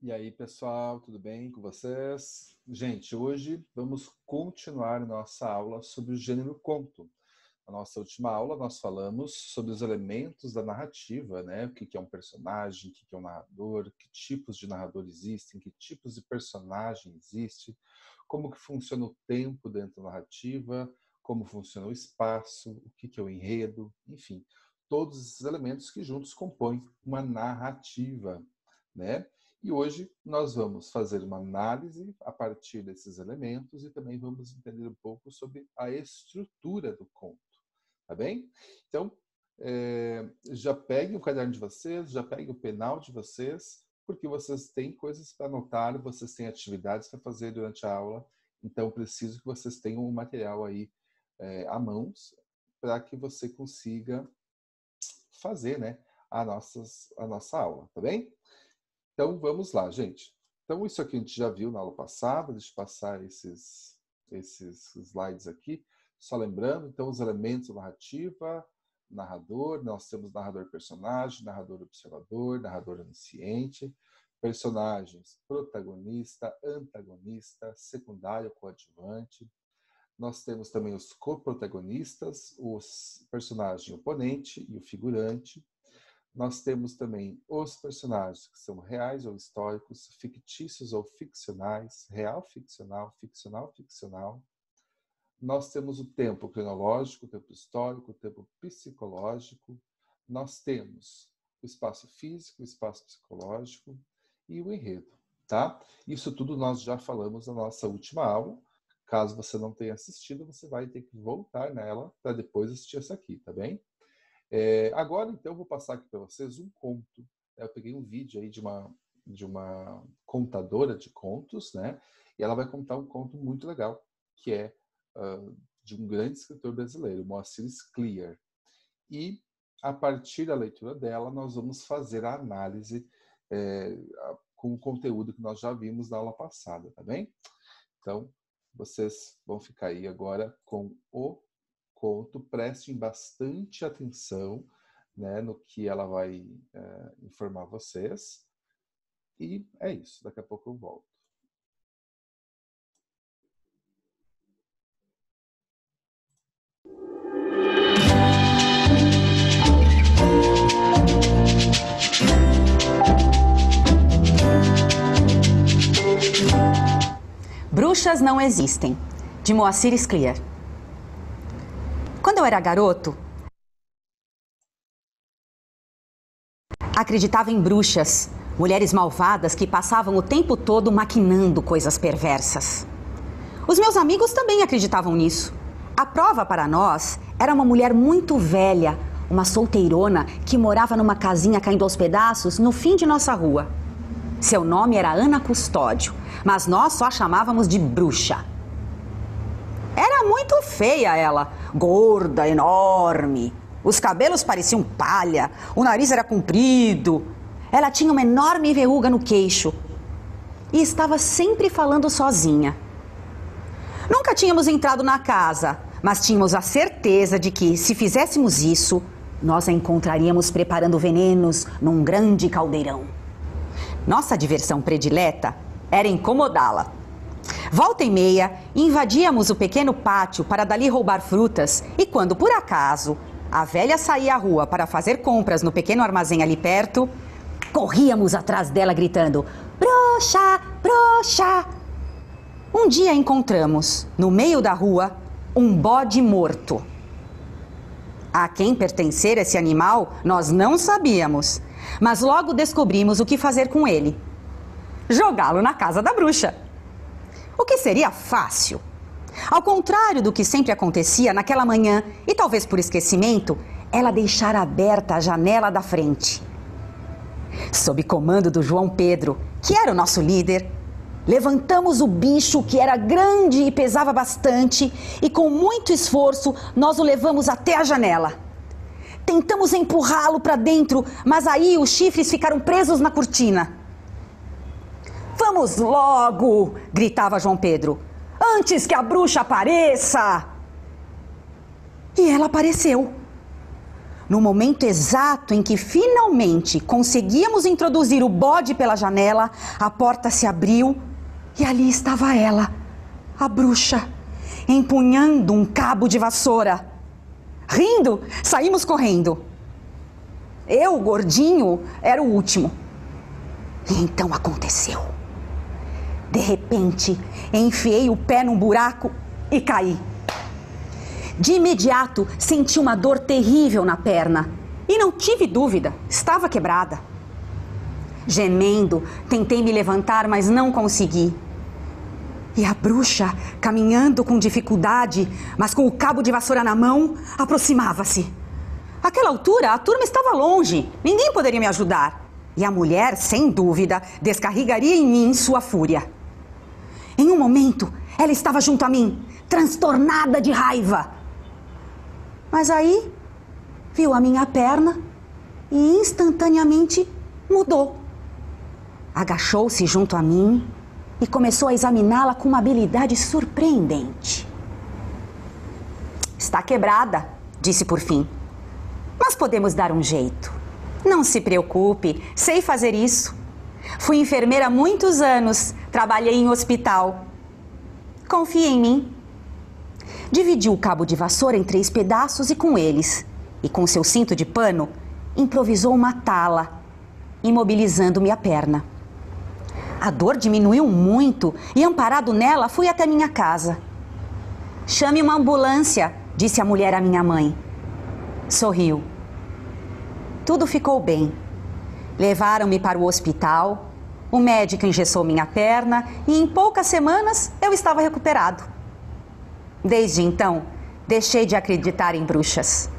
E aí, pessoal, tudo bem com vocês? Gente, hoje vamos continuar nossa aula sobre o gênero conto. Na nossa última aula, nós falamos sobre os elementos da narrativa, né? O que é um personagem, o que é um narrador, que tipos de narrador existem, que tipos de personagem existe, como que funciona o tempo dentro da narrativa, como funciona o espaço, o que é o enredo, enfim, todos esses elementos que juntos compõem uma narrativa, né? E hoje nós vamos fazer uma análise a partir desses elementos e também vamos entender um pouco sobre a estrutura do conto, tá bem? Então, já peguem o caderno de vocês, já peguem o penal de vocês, porque vocês têm coisas para anotar, vocês têm atividades para fazer durante a aula, então preciso que vocês tenham um material aí à mãos para que você consiga fazer, né, a nossa aula, tá bem? Então, vamos lá, gente. Então, isso aqui a gente já viu na aula passada. Deixa eu passar esses slides aqui. Só lembrando, então, os elementos da narrativa, narrador, nós temos narrador-personagem, narrador-observador, narrador-onisciente, personagens, protagonista, antagonista, secundário, coadjuvante. Nós temos também os coprotagonistas, os personagem oponente e o figurante. Nós temos também os personagens que são reais ou históricos, fictícios ou ficcionais, real ficcional, ficcional ficcional. Nós temos o tempo cronológico, o tempo histórico, o tempo psicológico. Nós temos o espaço físico, o espaço psicológico e o enredo, tá? Isso tudo nós já falamos na nossa última aula. Caso você não tenha assistido, você vai ter que voltar nela para depois assistir essa aqui, tá bem? Agora, então, eu vou passar aqui para vocês um conto. Eu peguei um vídeo aí de uma contadora de contos, né? E ela vai contar um conto muito legal, que é de um grande escritor brasileiro, Moacir Scliar. E, a partir da leitura dela, nós vamos fazer a análise com o conteúdo que nós já vimos na aula passada, tá bem? Então, vocês vão ficar aí agora com o conto, prestem bastante atenção, né, no que ela vai informar vocês. E é isso, daqui a pouco eu volto. Bruxas não existem, de Moacir Scliar. Quando eu era garoto, acreditava em bruxas, mulheres malvadas que passavam o tempo todo maquinando coisas perversas. Os meus amigos também acreditavam nisso. A prova para nós era uma mulher muito velha, uma solteirona que morava numa casinha caindo aos pedaços no fim de nossa rua. Seu nome era Ana Custódio, mas nós só a chamávamos de bruxa. Era muito feia ela, gorda, enorme. Os cabelos pareciam palha, o nariz era comprido. Ela tinha uma enorme verruga no queixo e estava sempre falando sozinha. Nunca tínhamos entrado na casa, mas tínhamos a certeza de que, se fizéssemos isso, nós a encontraríamos preparando venenos num grande caldeirão. Nossa diversão predileta era incomodá-la. Volta e meia, invadíamos o pequeno pátio para dali roubar frutas e quando, por acaso, a velha saía à rua para fazer compras no pequeno armazém ali perto, corríamos atrás dela gritando: "Bruxa! Bruxa!" Um dia encontramos, no meio da rua, um bode morto. A quem pertencer esse animal, nós não sabíamos, mas logo descobrimos o que fazer com ele: jogá-lo na casa da bruxa. O que seria fácil. Ao contrário do que sempre acontecia naquela manhã, e talvez por esquecimento, ela deixara aberta a janela da frente. Sob comando do João Pedro, que era o nosso líder, levantamos o bicho, que era grande e pesava bastante, e com muito esforço nós o levamos até a janela. Tentamos empurrá-lo para dentro, mas aí os chifres ficaram presos na cortina. "Vamos logo!" gritava João Pedro. "Antes que a bruxa apareça!" E ela apareceu. No momento exato em que finalmente conseguíamos introduzir o bode pela janela, a porta se abriu e ali estava ela, a bruxa, empunhando um cabo de vassoura. Rindo, saímos correndo. Eu, o gordinho, era o último. E então aconteceu. De repente, enfiei o pé num buraco e caí. De imediato, senti uma dor terrível na perna. E não tive dúvida, estava quebrada. Gemendo, tentei me levantar, mas não consegui. E a bruxa, caminhando com dificuldade, mas com o cabo de vassoura na mão, aproximava-se. Àquela altura, a turma estava longe, ninguém poderia me ajudar. E a mulher, sem dúvida, descarregaria em mim sua fúria. Em um momento, ela estava junto a mim, transtornada de raiva. Mas aí, viu a minha perna e instantaneamente mudou. Agachou-se junto a mim e começou a examiná-la com uma habilidade surpreendente. Está quebrada, disse por fim. Mas podemos dar um jeito. Não se preocupe, sei fazer isso. Fui enfermeira há muitos anos, trabalhei em hospital. Confie em mim. Dividiu o cabo de vassoura em 3 pedaços e com eles, e com seu cinto de pano, improvisou uma tala, imobilizando-me a perna. A dor diminuiu muito e, amparado nela, fui até minha casa. Chame uma ambulância, disse a mulher à minha mãe. Sorriu. Tudo ficou bem. Levaram-me para o hospital, o médico engessou minha perna e em poucas semanas eu estava recuperado. Desde então, deixei de acreditar em bruxas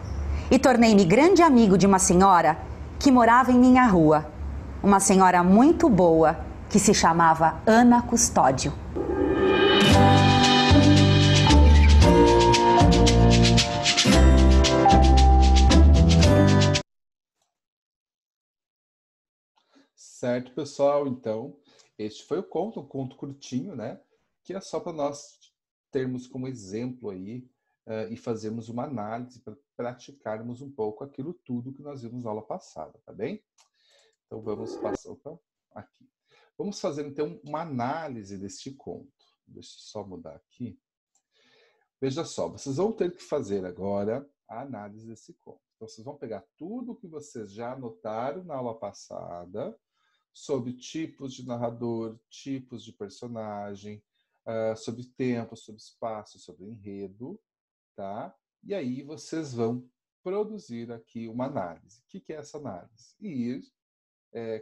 e tornei-me grande amigo de uma senhora que morava em minha rua. Uma senhora muito boa que se chamava Ana Custódio. Certo, pessoal? Então, este foi o conto, um conto curtinho, né? Que é só para nós termos como exemplo aí e fazermos uma análise para praticarmos um pouco aquilo tudo que nós vimos na aula passada, tá bem? Então, vamos passar aqui. Vamos fazer, então, uma análise deste conto. Deixa eu só mudar aqui. Veja só, vocês vão ter que fazer agora a análise desse conto. Então, vocês vão pegar tudo que vocês já anotaram na aula passada sobre tipos de narrador, tipos de personagem, sobre tempo, sobre espaço, sobre enredo, tá? E aí vocês vão produzir aqui uma análise. O que é essa análise? Ir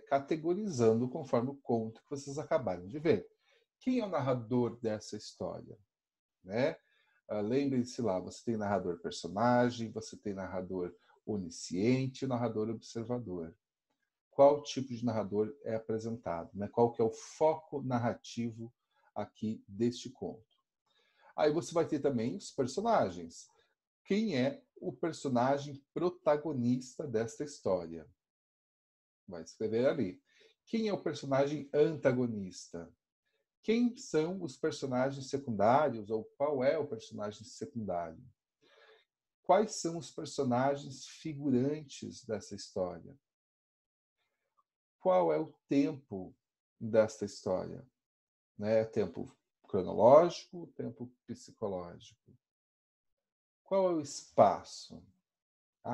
categorizando conforme o conto que vocês acabaram de ver. Quem é o narrador dessa história? Né? Lembrem-se lá, você tem narrador personagem, você tem narrador onisciente e narrador observador. Qual tipo de narrador é apresentado? Né? Qual que é o foco narrativo aqui deste conto? Aí você vai ter também os personagens. Quem é o personagem protagonista desta história? Vai escrever ali. Quem é o personagem antagonista? Quem são os personagens secundários ou qual é o personagem secundário? Quais são os personagens figurantes dessa história? Qual é o tempo desta história? Né? Tempo cronológico, tempo psicológico? Qual é o espaço?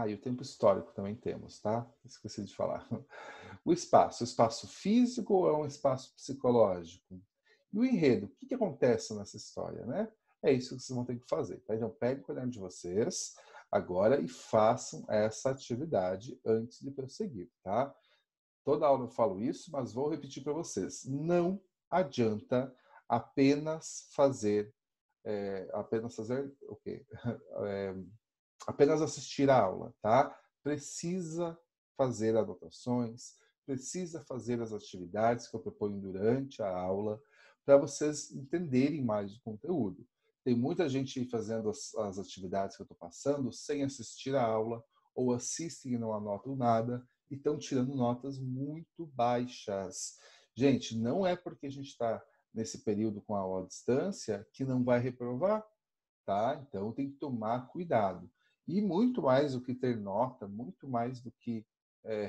E o tempo histórico também temos, tá? Esqueci de falar. O espaço físico ou é um espaço psicológico? E o enredo, o que acontece nessa história, né? É isso que vocês vão ter que fazer, tá? Então, peguem o caderno de vocês agora e façam essa atividade antes de prosseguir, tá? Toda aula eu falo isso, mas vou repetir para vocês. Não adianta apenas fazer o quê? Apenas assistir a aula, tá? Precisa fazer anotações, precisa fazer as atividades que eu proponho durante a aula, para vocês entenderem mais o conteúdo. Tem muita gente fazendo as atividades que eu estou passando sem assistir a aula, ou assistem e não anotam nada, e estão tirando notas muito baixas. Gente, não é porque a gente está nesse período com a aula à distância que não vai reprovar, tá? Então tem que tomar cuidado. E muito mais do que ter nota, muito mais do que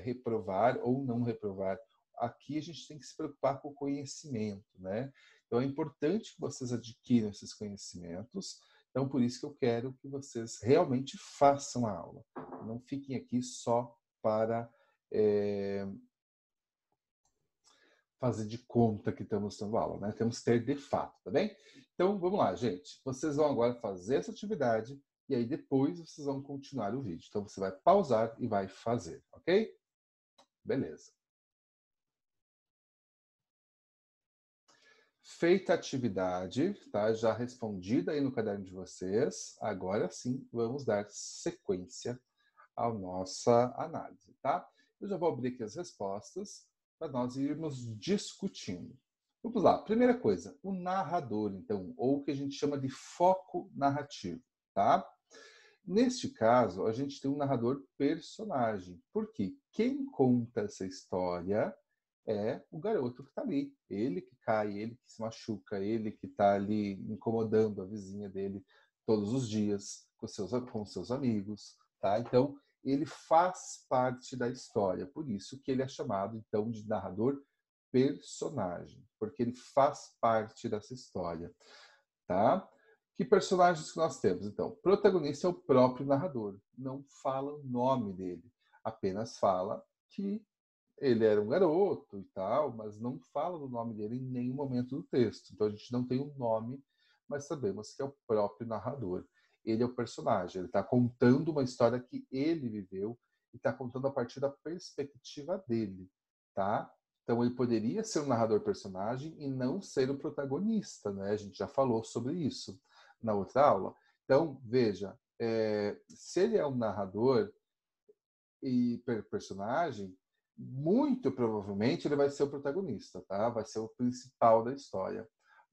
reprovar ou não reprovar. Aqui a gente tem que se preocupar com o conhecimento, né? Então é importante que vocês adquiram esses conhecimentos. Então por isso que eu quero que vocês realmente façam a aula. Não fiquem aqui só para fazer de conta que estamos tendo aula, né? Temos que ter de fato, tá bem? Então vamos lá, gente. Vocês vão agora fazer essa atividade e aí depois vocês vão continuar o vídeo. Então você vai pausar e vai fazer, ok? Beleza. Feita a atividade, tá? Já respondida aí no caderno de vocês, agora sim vamos dar sequência à nossa análise, tá? Eu já vou abrir aqui as respostas para nós irmos discutindo. Vamos lá. Primeira coisa, o narrador, então, ou o que a gente chama de foco narrativo, tá? Neste caso, a gente tem um narrador personagem, porque quem conta essa história é o garoto que está ali. Ele que cai, ele que se machuca, ele que está ali incomodando a vizinha dele todos os dias com seus amigos, tá? Então, ele faz parte da história, por isso que ele é chamado, então, de narrador personagem, porque ele faz parte dessa história, tá? Que personagens que nós temos? Então, o protagonista é o próprio narrador, não fala o nome dele, apenas fala que ele era um garoto e tal, mas não fala do nome dele em nenhum momento do texto. Então a gente não tem um nome, mas sabemos que é o próprio narrador. Ele é o personagem, ele está contando uma história que ele viveu e está contando a partir da perspectiva dele, tá? Então ele poderia ser um narrador personagem e não ser o protagonista, né? A gente já falou sobre isso na outra aula. Então, veja, se ele é um narrador e personagem, muito provavelmente ele vai ser o protagonista, tá? Vai ser o principal da história.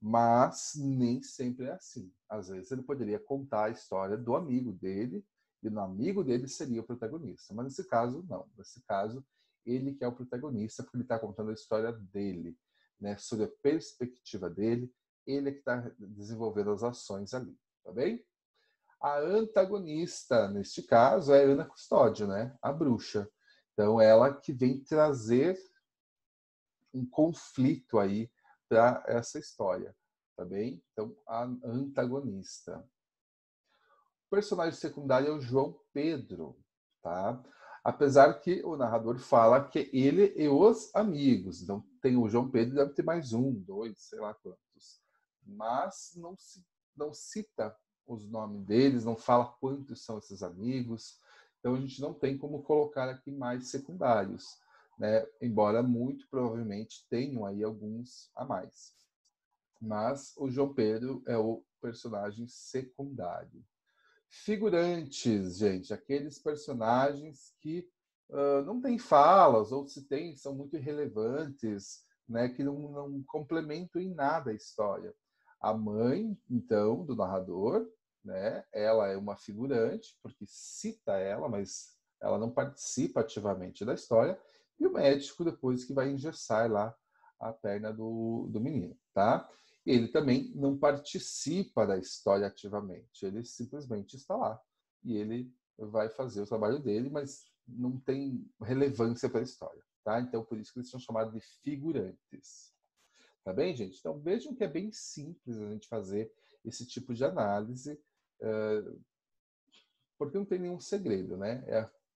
Mas nem sempre é assim. Às vezes ele poderia contar a história do amigo dele e o amigo dele seria o protagonista. Mas nesse caso, não. Nesse caso, ele que é o protagonista porque ele está contando a história dele, né? Sobre a perspectiva dele, ele é que está desenvolvendo as ações ali, tá bem? A antagonista, neste caso, é Ana Custódio, né? A bruxa. Então, ela que vem trazer um conflito aí para essa história, tá bem? Então, a antagonista. O personagem secundário é o João Pedro, tá? Apesar que o narrador fala que ele e os amigos. Então, tem o João Pedro, deve ter mais um, dois, sei lá quantos. Mas não cita os nomes deles, não fala quantos são esses amigos. Então, a gente não tem como colocar aqui mais secundários, né? Embora muito provavelmente tenham aí alguns a mais. Mas o João Pedro é o personagem secundário. Figurantes, gente, aqueles personagens que não têm falas, ou se tem, são muito irrelevantes, né, que não complementam em nada a história. A mãe, então, do narrador, né, ela é uma figurante, porque cita ela, mas ela não participa ativamente da história, e o médico, depois, que vai engessar lá a perna do menino, tá? Ele também não participa da história ativamente, ele simplesmente está lá e ele vai fazer o trabalho dele, mas não tem relevância para a história, tá? Então, por isso que eles são chamados de figurantes. Tá bem, gente? Então, vejam que é bem simples a gente fazer esse tipo de análise, porque não tem nenhum segredo, né?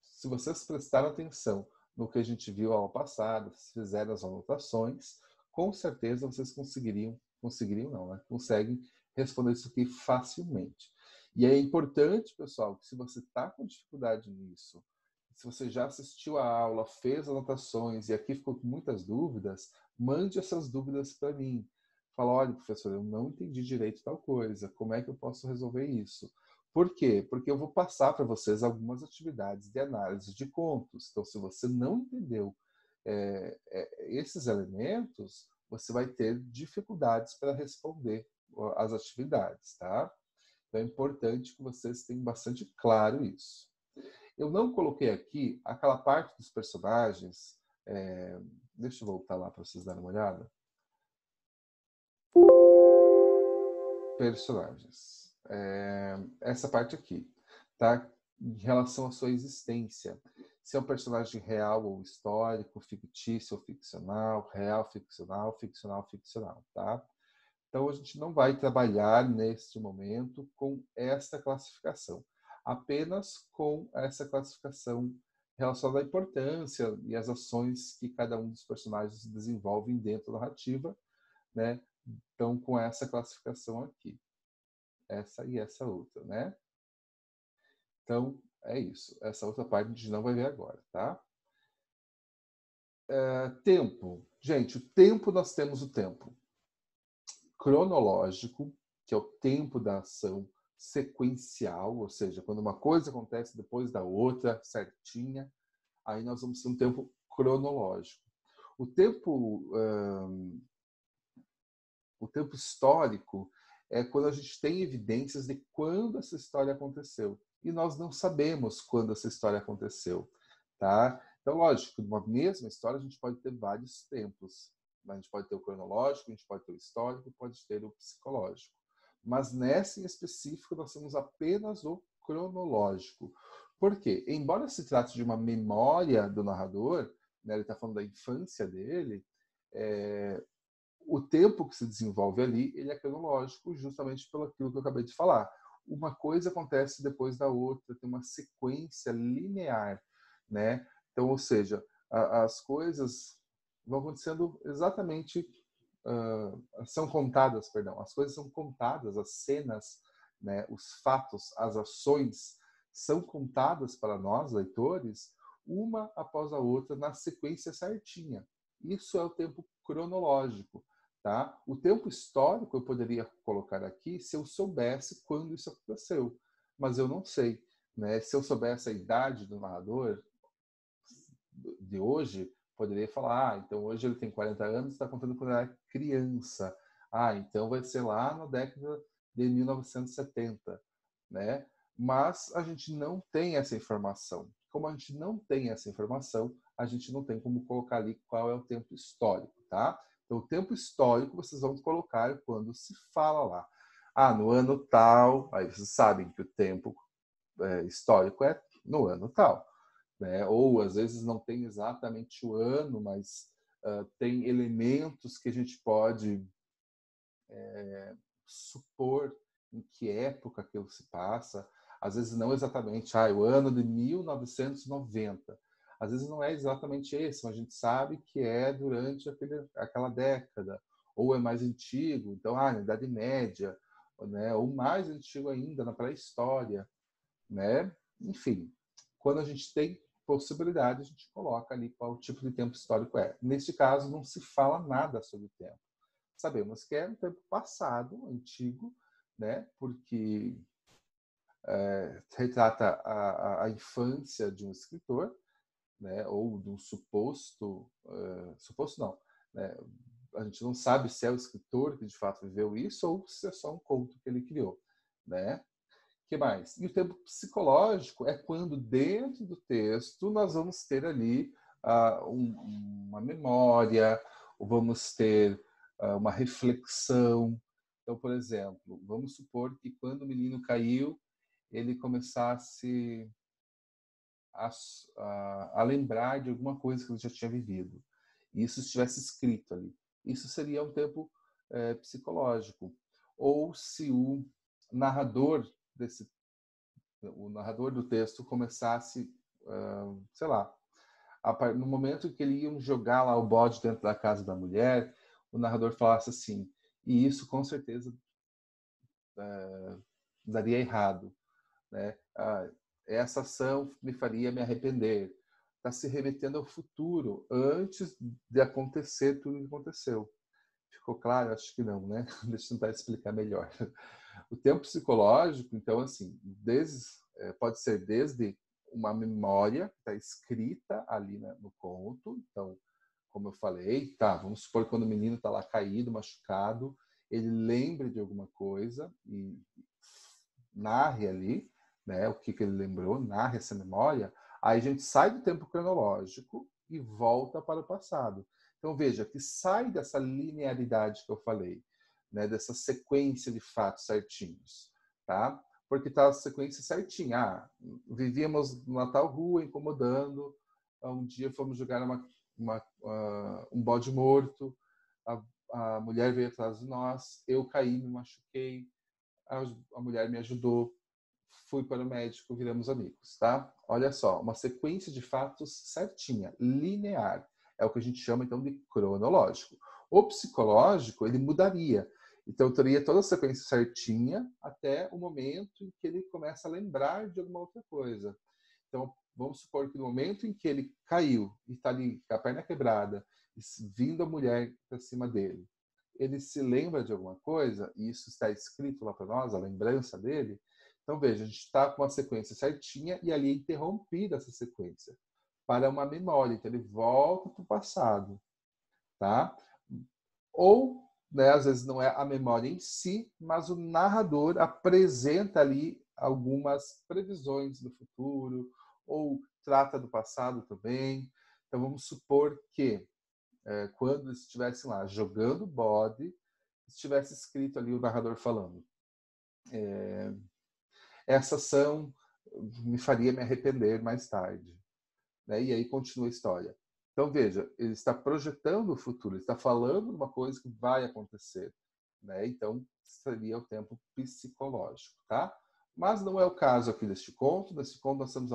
Se vocês prestaram atenção no que a gente viu ao passado, se fizeram as anotações, com certeza vocês conseguiriam não, né? Conseguem responder isso aqui facilmente. E é importante, pessoal, que se você está com dificuldade nisso, se você já assistiu a aula, fez anotações e aqui ficou com muitas dúvidas, mande essas dúvidas para mim. Fala, olha, professor, eu não entendi direito tal coisa, como é que eu posso resolver isso? Por quê? Porque eu vou passar para vocês algumas atividades de análise de contos. Então, se você não entendeu esses elementos, você vai ter dificuldades para responder as atividades, tá? Então é importante que vocês tenham bastante claro isso. Eu não coloquei aqui aquela parte dos personagens. Deixa eu voltar lá para vocês darem uma olhada. Personagens. Essa parte aqui, tá? em relação à sua existência. Se é um personagem real ou histórico, fictício ou ficcional, real, ficcional, ficcional, ficcional, tá? Então, a gente não vai trabalhar neste momento com esta classificação, apenas com essa classificação relacionada à importância e às ações que cada um dos personagens desenvolvem dentro da narrativa, né? Então, com essa classificação aqui, essa e essa outra, né? Então, é isso. Essa outra parte a gente não vai ver agora, tá? Tempo. Gente, o tempo, nós temos o tempo cronológico, que é o tempo da ação sequencial, ou seja, quando uma coisa acontece depois da outra, certinha, aí nós vamos ter um tempo cronológico. O tempo histórico é quando a gente tem evidências de quando essa história aconteceu. E nós não sabemos quando essa história aconteceu, tá? Então, lógico, numa mesma história a gente pode ter vários tempos. A gente pode ter o cronológico, a gente pode ter o histórico, pode ter o psicológico. Mas nessa em específico nós temos apenas o cronológico. Por quê? Embora se trate de uma memória do narrador, né, ele está falando da infância dele, o tempo que se desenvolve ali, ele é cronológico, justamente pelo aquilo que eu acabei de falar. Uma coisa acontece depois da outra, tem uma sequência linear, né? Então, ou seja, as coisas vão acontecendo exatamente, são contadas, perdão, as coisas são contadas, as cenas, né, os fatos, as ações são contadas para nós, leitores, uma após a outra, na sequência certinha. Isso é o tempo cronológico. Tá? O tempo histórico eu poderia colocar aqui se eu soubesse quando isso aconteceu, mas eu não sei. Né? Se eu soubesse a idade do narrador de hoje, poderia falar, então hoje ele tem 40 anos, está contando quando ele era criança. Então vai ser lá na década de 1970. Né? Mas a gente não tem essa informação. Como a gente não tem essa informação, a gente não tem como colocar ali qual é o tempo histórico. Tá? Então, o tempo histórico vocês vão colocar quando se fala lá. No ano tal, aí vocês sabem que o tempo histórico é no ano tal. Né? Ou, às vezes, não tem exatamente o ano, mas tem elementos que a gente pode supor em que época aquilo se passa. Às vezes, não exatamente o ano de 1990. Às vezes não é exatamente esse, mas a gente sabe que é durante aquela década, ou é mais antigo, então, na Idade Média, né? Ou mais antigo ainda, na pré-história. Né? Enfim, quando a gente tem possibilidade, a gente coloca ali qual tipo de tempo histórico é. Neste caso, não se fala nada sobre o tempo. Sabemos que é um tempo passado, antigo, né? Porque retrata a infância de um escritor, né, ou de um suposto não, né, a gente não sabe se é o escritor que de fato viveu isso ou se é só um conto que ele criou, né? Que mais? E o tempo psicológico é quando dentro do texto nós vamos ter ali uma memória, ou vamos ter uma reflexão. Então, por exemplo, vamos supor que quando o menino caiu, ele começasse a lembrar de alguma coisa que ele já tinha vivido. E isso estivesse escrito ali. Isso seria um tempo psicológico. Ou se o narrador do texto começasse, sei lá, no momento que ele ia jogar lá o bode dentro da casa da mulher, o narrador falasse assim, e isso com certeza daria errado. Né? Essa ação me faria me arrepender. Está se remetendo ao futuro, antes de acontecer tudo o que aconteceu. Ficou claro? Acho que não, né? Deixa eu tentar explicar melhor. O tempo psicológico, então, assim, pode ser desde uma memória que está escrita ali, né, no conto. Então, como eu falei, vamos supor que quando o menino está lá caído, machucado, ele lembre de alguma coisa e narre ali, né, o que ele lembrou, narre essa memória. Aí a gente sai do tempo cronológico e volta para o passado. Então, veja que sai dessa linearidade que eu falei, né, dessa sequência de fatos certinhos. Tá? porque está a sequência certinha. Ah, vivíamos na tal rua incomodando, um dia fomos jogar um bode morto, a mulher veio atrás de nós, eu caí, me machuquei, a mulher me ajudou, fui para o médico, viramos amigos, tá? Olha só, uma sequência de fatos certinha, linear. É o que a gente chama, então, de cronológico. O psicológico, ele mudaria. Então, eu teria toda a sequência certinha até o momento em que ele começa a lembrar de alguma outra coisa. Então, vamos supor que no momento em que ele caiu e está ali com a perna quebrada, vindo a mulher para cima dele, ele se lembra de alguma coisa, e isso está escrito lá para nós, a lembrança dele. Então, veja, a gente está com uma sequência certinha e ali é interrompida essa sequência para uma memória. Então, ele volta para o passado, tá? Ou, né, às vezes não é a memória em si, mas o narrador apresenta ali algumas previsões do futuro, ou trata do passado também. Então, vamos supor que quando eles estivessem lá jogando bode, estivesse escrito ali o narrador falando: essa ação me faria me arrepender mais tarde. Né? E aí continua a história. Então, veja, ele está projetando o futuro, ele está falando de uma coisa que vai acontecer. Né? Então, seria o tempo psicológico. Tá? Mas não é o caso aqui deste conto. Nesse conto, nós temos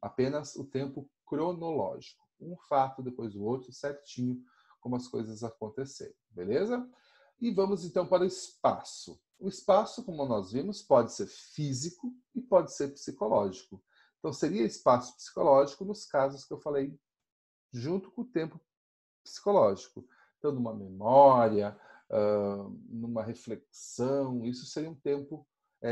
apenas o tempo cronológico. Um fato depois do outro, certinho, como as coisas aconteceram. Beleza? E vamos, então, para o espaço. O espaço, como nós vimos, pode ser físico e pode ser psicológico. Então, seria espaço psicológico nos casos que eu falei, junto com o tempo psicológico. Então, numa memória, numa reflexão, isso seria um tempo,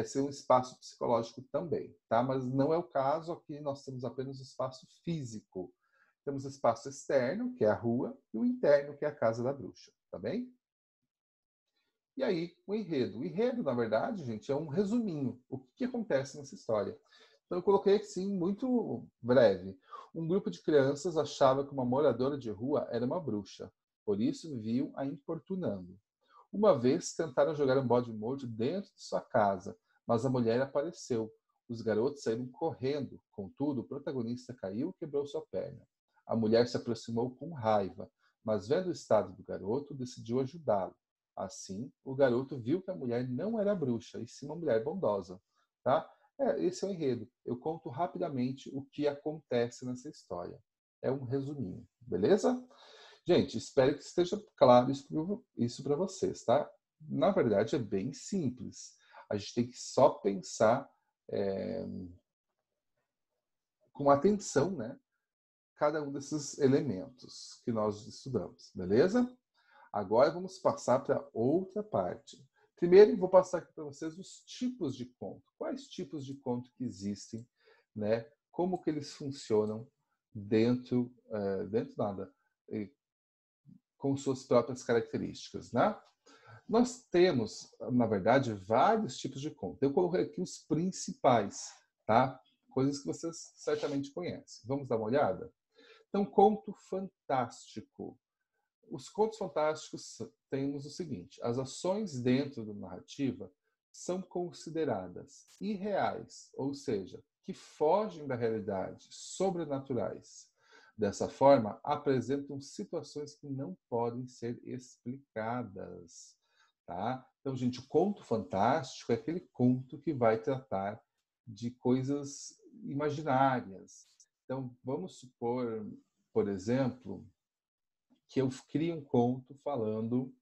seria um espaço psicológico também, tá? Mas não é o caso, aqui nós temos apenas o espaço físico. Temos o espaço externo, que é a rua, e o interno, que é a casa da bruxa, tá bem? E aí, o enredo. O enredo, na verdade, gente, é um resuminho. O que acontece nessa história? Então, eu coloquei assim, muito breve. Um grupo de crianças achava que uma moradora de rua era uma bruxa. Por isso, viviam a importunando. Uma vez, tentaram jogar um bode morto dentro de sua casa, mas a mulher apareceu. Os garotos saíram correndo. Contudo, o protagonista caiu e quebrou sua perna. A mulher se aproximou com raiva, mas vendo o estado do garoto, decidiu ajudá-lo. Assim, o garoto viu que a mulher não era bruxa, e sim uma mulher bondosa. Tá? Esse é o enredo. Eu conto rapidamente o que acontece nessa história. É um resuminho, beleza? Gente, espero que esteja claro isso para vocês, tá? Na verdade, é bem simples. A gente tem que só pensar com atenção, né? Cada um desses elementos que nós estudamos, beleza? Agora vamos passar para outra parte. Primeiro, vou passar aqui para vocês os tipos de conto. Quais tipos de conto que existem, né? Como que eles funcionam dentro nada, com suas próprias características, né? Nós temos, na verdade, vários tipos de conto. Eu coloquei aqui os principais, tá? Coisas que vocês certamente conhecem. Vamos dar uma olhada? Então, conto fantástico. Os contos fantásticos temos o seguinte: as ações dentro da narrativa são consideradas irreais, ou seja, que fogem da realidade, sobrenaturais. Dessa forma, apresentam situações que não podem ser explicadas. Tá? Então, gente, o conto fantástico é aquele conto que vai tratar de coisas imaginárias. Então, vamos supor, por exemplo, que eu crio um conto falando,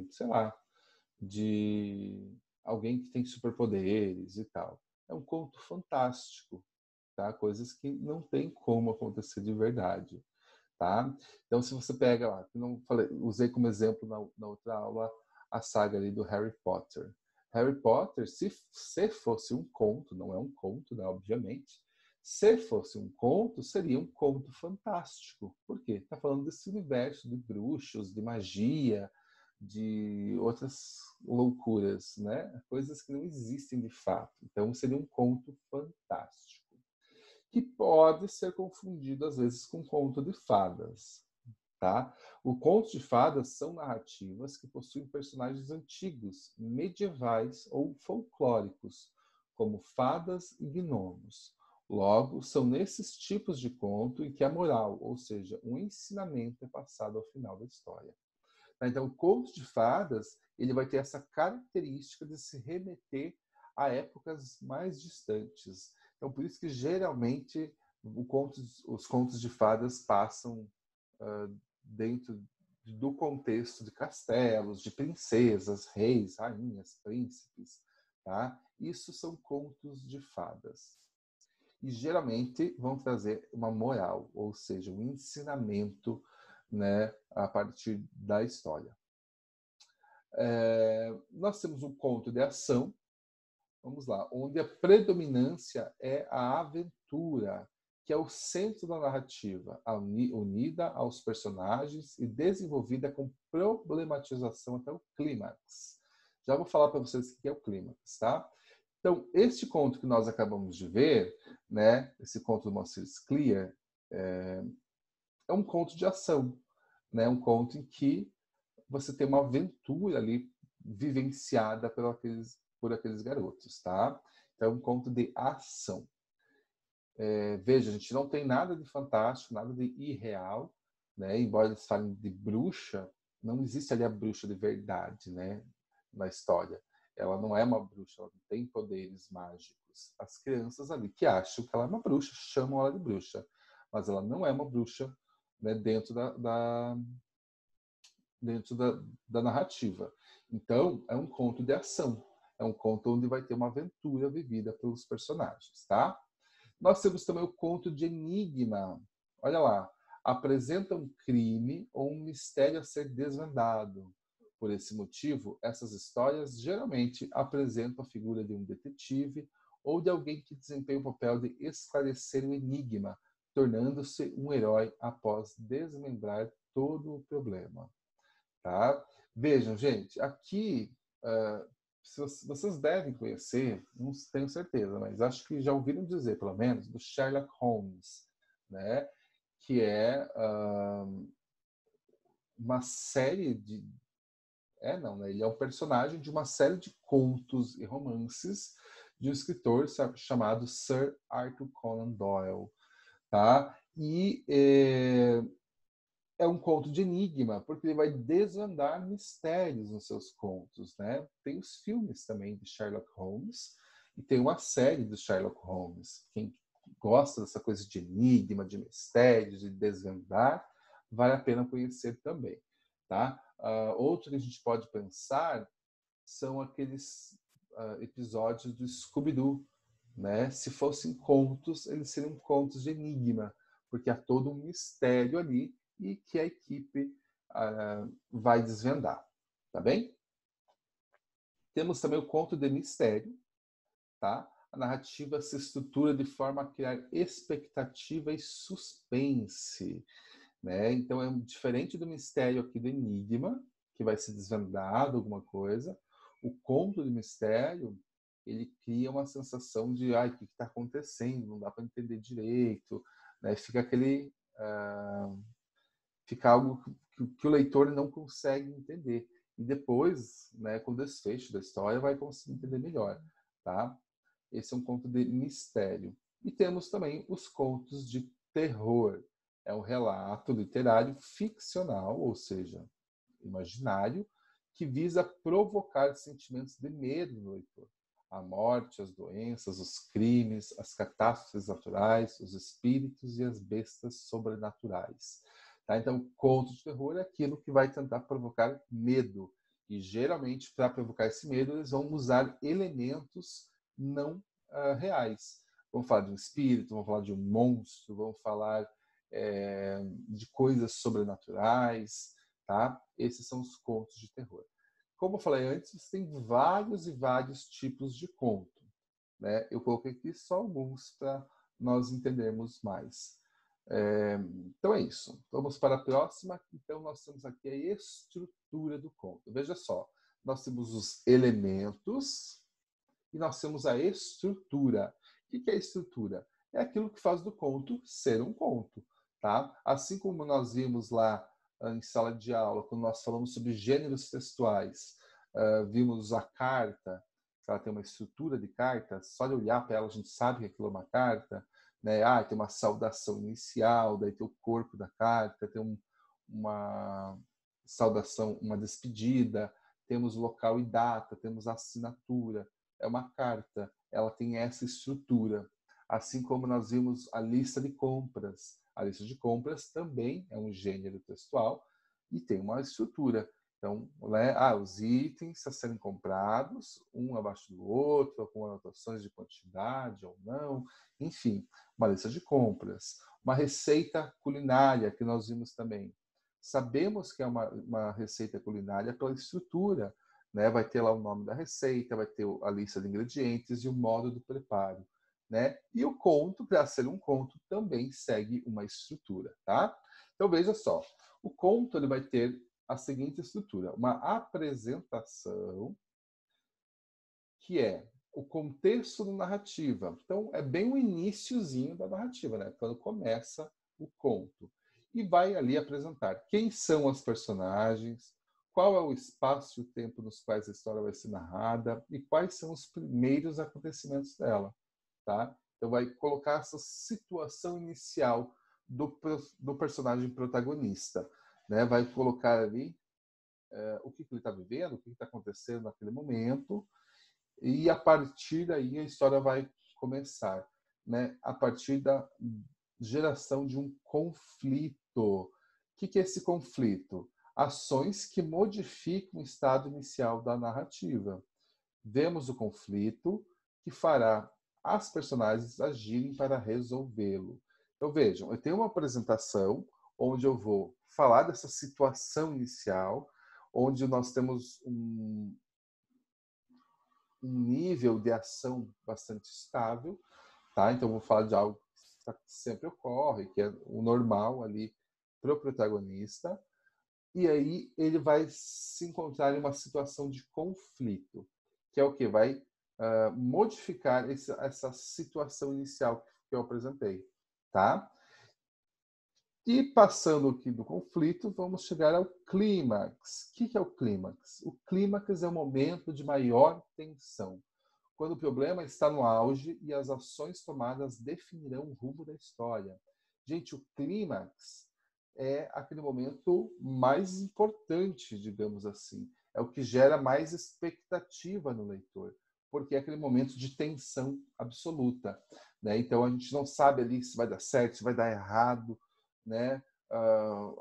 sei lá, de alguém que tem superpoderes e tal. É um conto fantástico, tá? Coisas que não tem como acontecer de verdade, tá? Então, se você pega lá, não falei, usei como exemplo na outra aula a saga ali do Harry Potter. Harry Potter, se fosse um conto, não é um conto, né, obviamente. Se fosse um conto, seria um conto fantástico. Por quê? Está falando desse universo de bruxos, de magia, de outras loucuras, né? Coisas que não existem de fato. Então, seria um conto fantástico, que pode ser confundido às vezes com conto de fadas. tá? O conto de fadas são narrativas que possuem personagens antigos, medievais ou folclóricos, como fadas e gnomos. Logo, são nesses tipos de conto em que a moral, ou seja, um ensinamento é passado ao final da história. Então, o conto de fadas, ele vai ter essa característica de se remeter a épocas mais distantes. Então, por isso que geralmente os contos de fadas passam dentro do contexto de castelos, de princesas, reis, rainhas, príncipes, tá? Isso são contos de fadas. E geralmente vão trazer uma moral, ou seja, um ensinamento, né, a partir da história. Nós temos um conto de ação, vamos lá, onde a predominância é a aventura, que é o centro da narrativa, unida aos personagens e desenvolvida com problematização até o clímax. Já vou falar para vocês o que é o clímax, tá? Então, este conto que nós acabamos de ver, né, esse conto do Moacir Clear, é um conto de ação, né, um conto em que você tem uma aventura ali vivenciada por aqueles garotos, tá? Então, é um conto de ação. Veja, a gente não tem nada de fantástico, nada de irreal, né? Embora eles falem de bruxa, não existe ali a bruxa de verdade, né, na história. Ela não é uma bruxa, ela não tem poderes mágicos. As crianças ali que acham que ela é uma bruxa, chamam ela de bruxa. Mas ela não é uma bruxa, né, dentro da narrativa. Então, é um conto de ação. É um conto onde vai ter uma aventura vivida pelos personagens, tá? Nós temos também o conto de enigma. Olha lá. Apresenta um crime ou um mistério a ser desvendado. Por esse motivo, essas histórias geralmente apresentam a figura de um detetive ou de alguém que desempenha o papel de esclarecer o enigma, tornando-se um herói após desmembrar todo o problema. Tá? Vejam, gente, aqui vocês devem conhecer, não tenho certeza, mas acho que já ouviram dizer, pelo menos, do Sherlock Holmes, né? Que é uma série de... não, né? Ele é um personagem de uma série de contos e romances de um escritor chamado Sir Arthur Conan Doyle, tá? E é um conto de enigma, porque ele vai desvendar mistérios nos seus contos, né? Tem os filmes também de Sherlock Holmes e tem uma série do Sherlock Holmes. Quem gosta dessa coisa de enigma, de mistérios, de desvendar, vale a pena conhecer também, tá? Outro que a gente pode pensar são aqueles episódios do Scooby-Doo, né? Se fossem contos, eles seriam contos de enigma, porque há todo um mistério ali e que a equipe vai desvendar, tá bem? Temos também o conto de mistério, tá? A narrativa se estrutura de forma a criar expectativa e suspense, né? Então é diferente do mistério aqui do enigma, que vai ser desvendado alguma coisa. O conto de mistério, ele cria uma sensação de, o que está acontecendo? Não dá para entender direito, né? Fica algo que o leitor não consegue entender. E depois, né, com o desfecho da história, vai conseguir entender melhor, tá? Esse é um conto de mistério. E temos também os contos de terror. É um relato literário ficcional, ou seja, imaginário, que visa provocar sentimentos de medo no leitor. A morte, as doenças, os crimes, as catástrofes naturais, os espíritos e as bestas sobrenaturais. Tá? Então, conto de terror é aquilo que vai tentar provocar medo. E, geralmente, para provocar esse medo, eles vão usar elementos não reais. Vamos falar de um espírito, vamos falar de um monstro, vamos falar de coisas sobrenaturais. Tá? Esses são os contos de terror. Como eu falei antes, você tem vários e vários tipos de conto, né? Eu coloquei aqui só alguns para nós entendermos mais. Então é isso. Vamos para a próxima. Então nós temos aqui a estrutura do conto. Veja só, nós temos os elementos e nós temos a estrutura. O que é a estrutura? É aquilo que faz do conto ser um conto. Tá? Assim como nós vimos lá em sala de aula, quando nós falamos sobre gêneros textuais, vimos a carta, ela tem uma estrutura de carta, só de olhar para ela a gente sabe que aquilo é uma carta, né? Tem uma saudação inicial, daí tem o corpo da carta, tem uma saudação, uma despedida, temos local e data, temos assinatura. É uma carta, ela tem essa estrutura. Assim como nós vimos a lista de compras. A lista de compras também é um gênero textual e tem uma estrutura. Então, né, os itens a serem comprados, um abaixo do outro, com anotações de quantidade ou não, enfim, uma lista de compras. Uma receita culinária, que nós vimos também. Sabemos que é uma receita culinária pela estrutura, né? Vai ter lá o nome da receita, vai ter a lista de ingredientes e o modo do preparo, né? E o conto, para ser um conto, também segue uma estrutura, tá? Então, veja só, o conto ele vai ter a seguinte estrutura: uma apresentação, que é o contexto da narrativa. Então, é bem o iniciozinho da narrativa, né? Quando começa o conto. E vai ali apresentar quem são as personagens, qual é o espaço e o tempo nos quais a história vai ser narrada e quais são os primeiros acontecimentos dela, tá? Então, vai colocar essa situação inicial do personagem protagonista, né? Vai colocar ali o que ele está vivendo, o que está acontecendo naquele momento, e a partir daí a história vai começar, né? A partir da geração de um conflito. O que é esse conflito? Ações que modificam o estado inicial da narrativa. Vemos o conflito que fará as personagens agirem para resolvê-lo. Então vejam, eu tenho uma apresentação onde eu vou falar dessa situação inicial, onde nós temos um nível de ação bastante estável, tá? Então vou falar de algo que sempre ocorre, que é o normal ali para o protagonista, e aí ele vai se encontrar em uma situação de conflito, que é o que vai modificar essa situação inicial que eu apresentei, tá? E passando aqui do conflito, vamos chegar ao clímax. O que é o clímax? O clímax é o momento de maior tensão, quando o problema está no auge e as ações tomadas definirão o rumo da história. Gente, o clímax é aquele momento mais importante, digamos assim. É o que gera mais expectativa no leitor, porque é aquele momento de tensão absoluta, né? Então a gente não sabe ali se vai dar certo, se vai dar errado, né?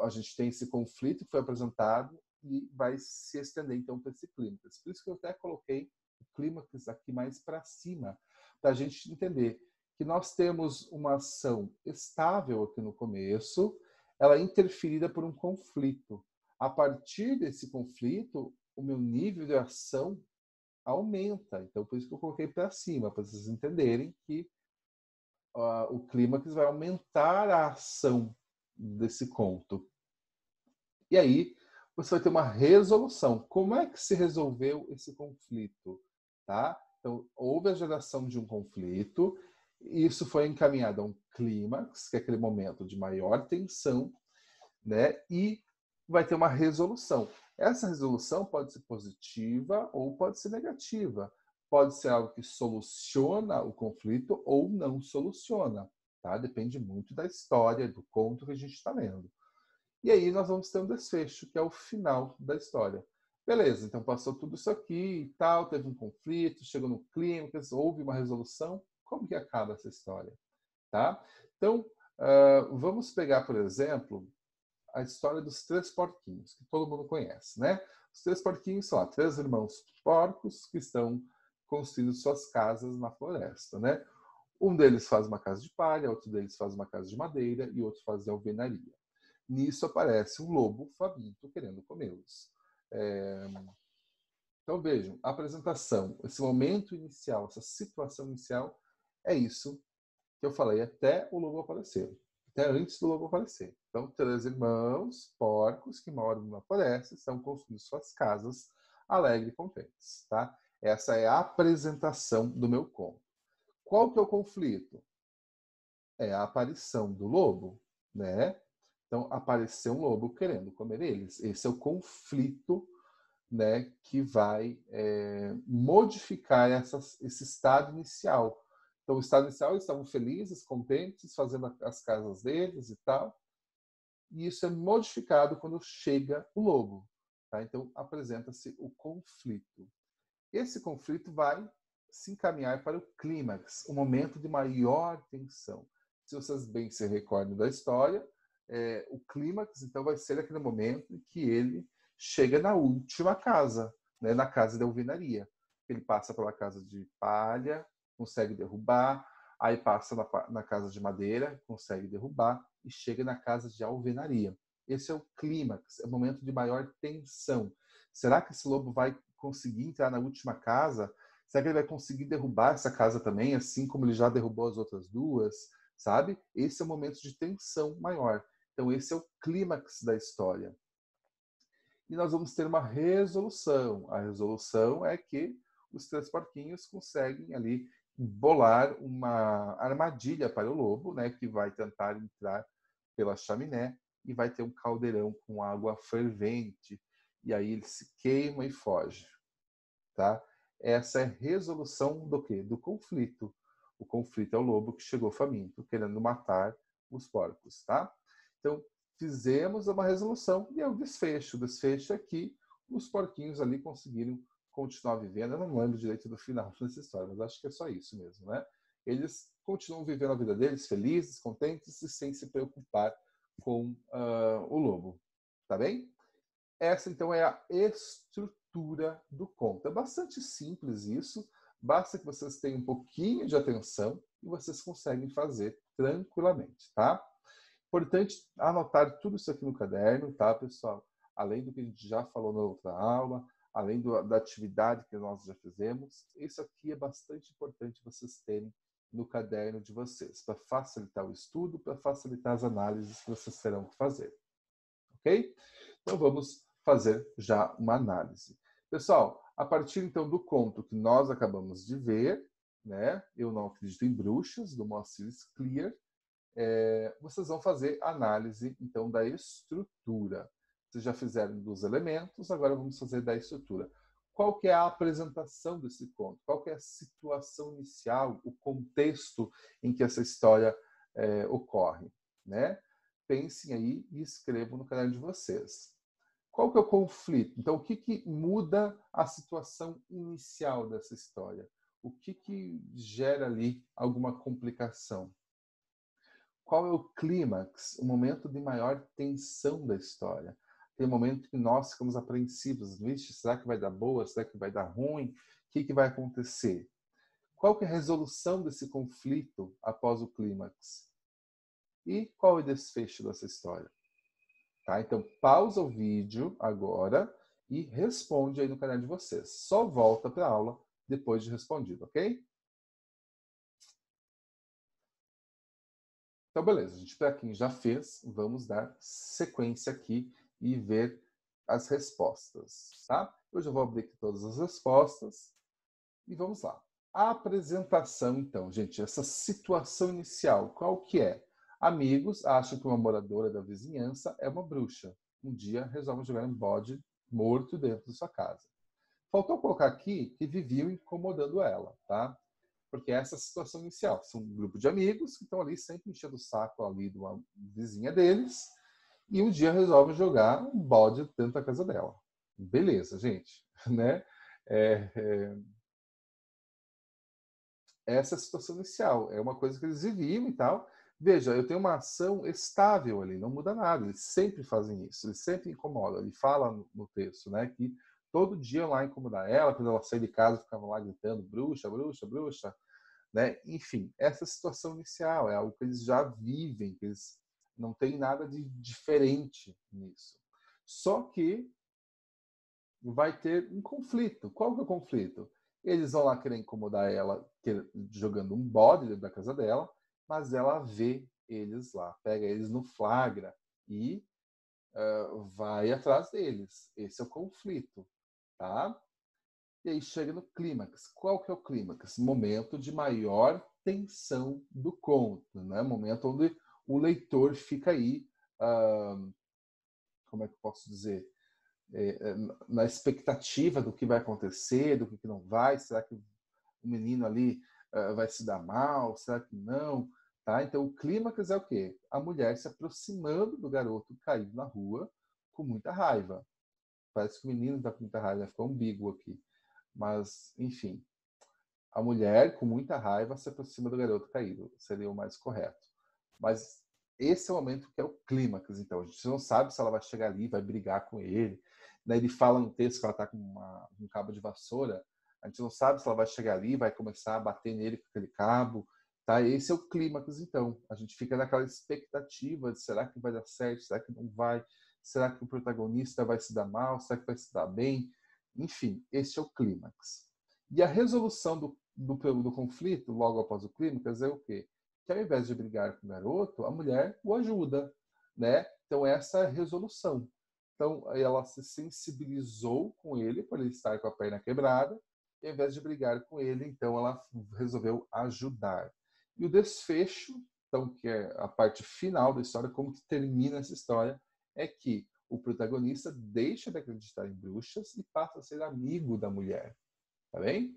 A gente tem esse conflito que foi apresentado e vai se estender então para esse clímax. Por isso que eu até coloquei o clímax aqui mais para cima, para a gente entender que nós temos uma ação estável aqui no começo, ela é interferida por um conflito. A partir desse conflito, o meu nível de ação aumenta. Então, por isso que eu coloquei para cima, para vocês entenderem que o clímax vai aumentar a ação desse conto. E aí, você vai ter uma resolução. Como é que se resolveu esse conflito? Tá? Então, houve a geração de um conflito, isso foi encaminhado a um clímax, que é aquele momento de maior tensão, né? E vai ter uma resolução. Essa resolução pode ser positiva ou pode ser negativa. Pode ser algo que soluciona o conflito ou não soluciona. Tá? Depende muito da história, do conto que a gente está lendo. E aí nós vamos ter um desfecho, que é o final da história. Beleza, então passou tudo isso aqui e tal, teve um conflito, chegou no clímax, houve uma resolução. Como que acaba essa história? Tá? Então, vamos pegar, por exemplo, a história dos três porquinhos, que todo mundo conhece, né? Os três porquinhos são três irmãos porcos que estão construindo suas casas na floresta, né? Um deles faz uma casa de palha, outro deles faz uma casa de madeira e outro faz de alvenaria. Nisso aparece um lobo faminto querendo comê-los. Então vejam, a apresentação, esse momento inicial, essa situação inicial, é isso que eu falei até o lobo aparecer. Até antes do lobo aparecer. Então, três irmãos porcos que moram na floresta estão construindo suas casas alegres e contentes. Tá? Essa é a apresentação do meu conto. Qual que é o conflito? É a aparição do lobo, né? Então, apareceu um lobo querendo comer eles. Esse é o conflito, né, que vai modificar esse estado inicial. Então, o estado inicial, eles estavam felizes, contentes, fazendo as casas deles e tal. E isso é modificado quando chega o lobo. Tá? Então, apresenta-se o conflito. Esse conflito vai se encaminhar para o clímax, o momento de maior tensão. Se vocês bem se recordam da história, o clímax, então, vai ser aquele momento em que ele chega na última casa, né, na casa da alvenaria. Ele passa pela casa de palha, consegue derrubar, aí passa na casa de madeira, consegue derrubar, e chega na casa de alvenaria. Esse é o clímax, é o momento de maior tensão. Será que esse lobo vai conseguir entrar na última casa? Será que ele vai conseguir derrubar essa casa também, assim como ele já derrubou as outras duas? Sabe? Esse é o momento de tensão maior. Então, esse é o clímax da história. E nós vamos ter uma resolução. A resolução é que os 3 porquinhos conseguem ali bolar uma armadilha para o lobo, né, que vai tentar entrar pela chaminé e vai ter um caldeirão com água fervente. E aí ele se queima e foge. Tá? Essa é a resolução do quê? Do conflito. O conflito é o lobo que chegou faminto, querendo matar os porcos. Tá? Então, fizemos uma resolução e é o desfecho. O desfecho é que os porquinhos ali conseguiram continuar vivendo. Eu não lembro direito do final dessa história, mas acho que é só isso mesmo, né? Eles continuam vivendo a vida deles, felizes, contentes e sem se preocupar com o lobo. Tá bem? Essa, então, é a estrutura do conto. É bastante simples isso. Basta que vocês tenham um pouquinho de atenção e vocês conseguem fazer tranquilamente, tá? Importante anotar tudo isso aqui no caderno, tá, pessoal? Além do que a gente já falou na outra aula, além da atividade que nós já fizemos, isso aqui é bastante importante vocês terem no caderno de vocês, para facilitar o estudo, para facilitar as análises que vocês terão que fazer. Ok? Então vamos fazer já uma análise. Pessoal, a partir então do conto que nós acabamos de ver, né? Eu não acredito em bruxas, do Moacir Clear, vocês vão fazer análise, então, da estrutura. Vocês já fizeram dos elementos, agora vamos fazer da estrutura. Qual que é a apresentação desse conto? Qual que é a situação inicial, o contexto em que essa história ocorre? Né? Pensem aí e escrevam no caderno de vocês. Qual que é o conflito? Então, o que muda a situação inicial dessa história? O que gera ali alguma complicação? Qual é o clímax, o momento de maior tensão da história? Tem um momento que nós ficamos apreensivos. Vixe, será que vai dar boa? Será que vai dar ruim? O que vai acontecer? Qual que é a resolução desse conflito após o clímax? E qual é o desfecho dessa história? Tá? Então, pausa o vídeo agora e responde aí no canal de vocês. Só volta para a aula depois de respondido, ok? Então, beleza. A gente, para quem já fez, vamos dar sequência aqui e ver as respostas, tá? Eu já vou abrir aqui todas as respostas e vamos lá. A apresentação, então, gente, essa situação inicial, qual que é? Amigos acham que uma moradora da vizinhança é uma bruxa. Um dia resolvem jogar um bode morto dentro de sua casa. Faltou colocar aqui que viviam incomodando ela, tá? Porque essa é a situação inicial. São um grupo de amigos que estão ali sempre enchendo o saco ali de uma vizinha deles e um dia resolvem jogar um bode dentro da casa dela. Beleza, gente. Né? Essa é a situação inicial. É uma coisa que eles viviam e tal. Veja, eu tenho uma ação estável ali, não muda nada. Eles sempre fazem isso, eles sempre incomodam. Ele fala no texto, né, que todo dia lá incomodar ela, quando ela saía de casa, ficava lá gritando, bruxa, bruxa, bruxa. Né? Enfim, essa situação inicial é algo que eles já vivem, que eles não tem nada de diferente nisso. Só que vai ter um conflito. Qual que é o conflito? Eles vão lá querer incomodar ela jogando um bode dentro da casa dela, mas ela vê eles lá, pega eles no flagra e vai atrás deles. Esse é o conflito, tá? E aí chega no clímax. Qual que é o clímax? Momento de maior tensão do conto, né? Momento onde o leitor fica aí como é que eu posso dizer? Na expectativa do que vai acontecer, do que não vai, será que o menino ali vai se dar mal, será que não? Tá? Então o clímax é o quê? A mulher se aproximando do garoto caído na rua com muita raiva. Parece que o menino está com muita raiva, ficou ambíguo aqui. Mas, enfim, a mulher com muita raiva se aproxima do garoto caído, seria o mais correto. Mas esse é o momento que é o clímax, então. A gente não sabe se ela vai chegar ali, vai brigar com ele. Daí ele fala no texto que ela está com um cabo de vassoura. A gente não sabe se ela vai chegar ali, vai começar a bater nele com aquele cabo. Tá? Esse é o clímax, então. A gente fica naquela expectativa de será que vai dar certo, será que não vai? Será que o protagonista vai se dar mal? Será que vai se dar bem? Enfim, esse é o clímax. E a resolução do conflito, logo após o clímax, é o quê? Que ao invés de brigar com o garoto, a mulher o ajuda, né? Então essa é a resolução. Então ela se sensibilizou com ele por ele estar com a perna quebrada, e ao invés de brigar com ele, então ela resolveu ajudar. E o desfecho, então que é a parte final da história, como que termina essa história, é que o protagonista deixa de acreditar em bruxas e passa a ser amigo da mulher, tá bem?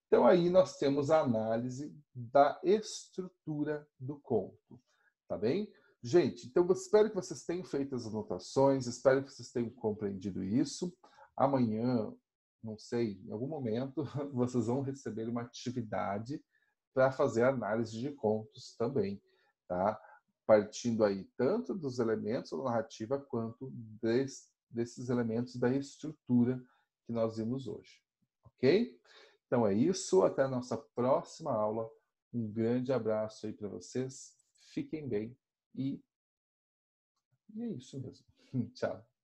Então aí nós temos a análise da estrutura do conto, tá bem? Gente, então eu espero que vocês tenham feito as anotações, espero que vocês tenham compreendido isso. Amanhã, não sei, em algum momento, vocês vão receber uma atividade para fazer análise de contos também, tá? Partindo aí tanto dos elementos da narrativa quanto desses elementos da estrutura que nós vimos hoje, ok? Então é isso, até a nossa próxima aula. Um grande abraço aí para vocês, fiquem bem e é isso mesmo. Tchau.